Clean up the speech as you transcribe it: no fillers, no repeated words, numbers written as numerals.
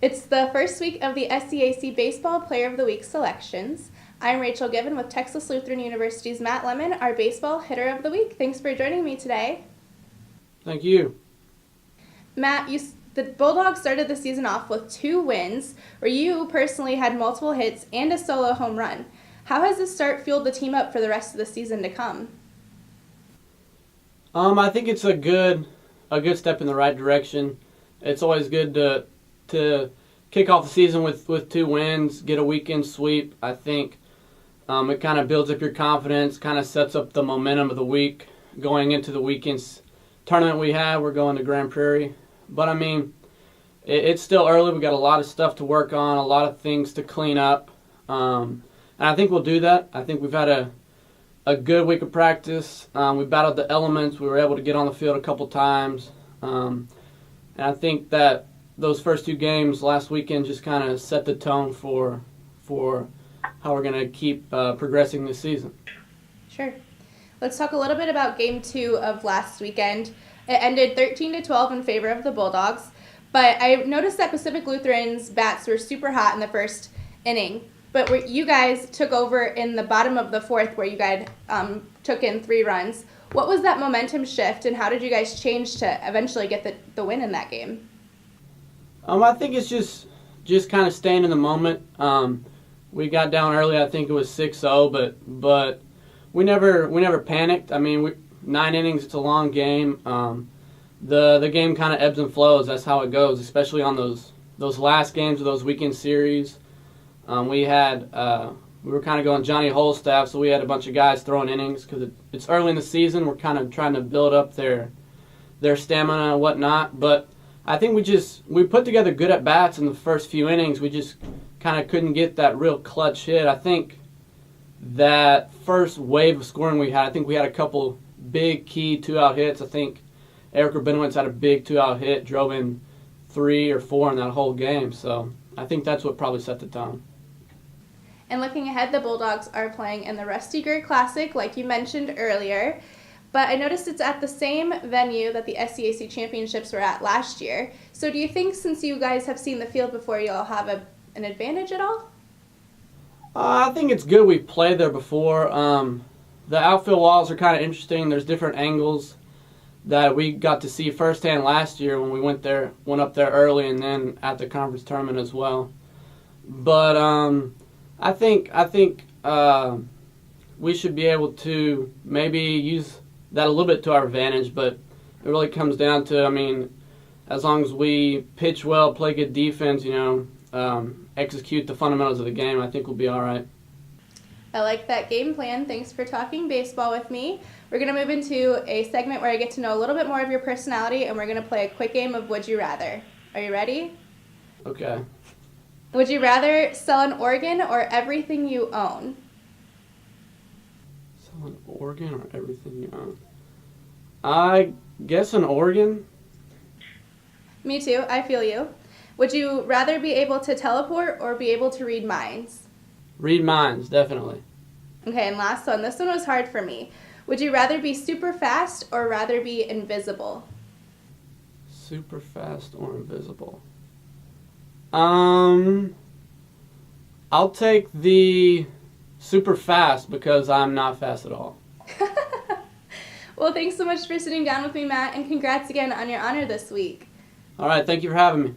It's the first week of the SCAC Baseball Player of the Week selections. I'm Rachel Given with Texas Lutheran University's Matt Lemon, our Baseball Hitter of the Week. Thanks for joining me today. Thank you. Matt, the Bulldogs started the season off with 2 wins, where you personally had multiple hits and a solo home run. How has this start fueled the team up for the rest of the season to come? I think it's a good step in the right direction. It's always good to kick off the season with 2 wins, get a weekend sweep. I think it kind of builds up your confidence, kind of sets up the momentum of the week going into the weekend's tournament we have. We're going to Grand Prairie. But, I mean, it's still early. We've got a lot of stuff to work on, a lot of things to clean up. And I think we'll do that. I think we've had a good week of practice. We battled the elements. We were able to get on the field a couple times. And I think that those first 2 games last weekend just kind of set the tone for how we're going to keep progressing this season. Sure. Let's talk a little bit about Game 2 of last weekend. It ended 13-12 in favor of the Bulldogs, but I noticed that Pacific Lutheran's bats were super hot in the first inning. But you guys took over in the bottom of the 4th, where you guys took in 3 runs. What was that momentum shift, and how did you guys change to eventually get the win in that game? I think it's just kind of staying in the moment. We got down early. I think it was 6-0, but we never panicked. I mean, 9 innings. It's a long game. The game kind of ebbs and flows. That's how it goes, especially on those last games of those weekend series. We were kind of going Johnny Holstaff, so we had a bunch of guys throwing innings because it's early in the season. We're kind of trying to build up their stamina and whatnot. But I think we put together good at bats in the first few innings. We just kind of couldn't get that real clutch hit. I think that first wave of scoring we had, I think we had a couple big key 2-out hits. I think Eric Rabinowitz had a big 2-out hit, drove in 3 or 4 in that whole game. So I think that's what probably set the tone. And looking ahead, the Bulldogs are playing in the Rusty Gray Classic, like you mentioned earlier. But I noticed it's at the same venue that the SCAC Championships were at last year. So do you think, since you guys have seen the field before, you'll have an advantage at all? I think it's good we've played there before. The outfield walls are kind of interesting. There's different angles that we got to see firsthand last year when we went up there early, and then at the conference tournament as well. But I think we should be able to maybe use that a little bit to our advantage, but it really comes down to, I mean, as long as we pitch well, play good defense, execute the fundamentals of the game, I think we'll be all right. I like that game plan. Thanks for talking baseball with me. We're going to move into a segment where I get to know a little bit more of your personality, and we're going to play a quick game of Would You Rather. Are you ready? Okay. Would you rather sell an organ or everything you own? Sell an organ or everything you own? I guess an organ. Me too. I feel you. Would you rather be able to teleport or be able to read minds? Read minds, definitely. Okay, and last one. This one was hard for me. Would you rather be super fast or rather be invisible? Super fast or invisible? I'll take the super fast because I'm not fast at all. Well, thanks so much for sitting down with me, Matt, and congrats again on your honor this week. All right, thank you for having me.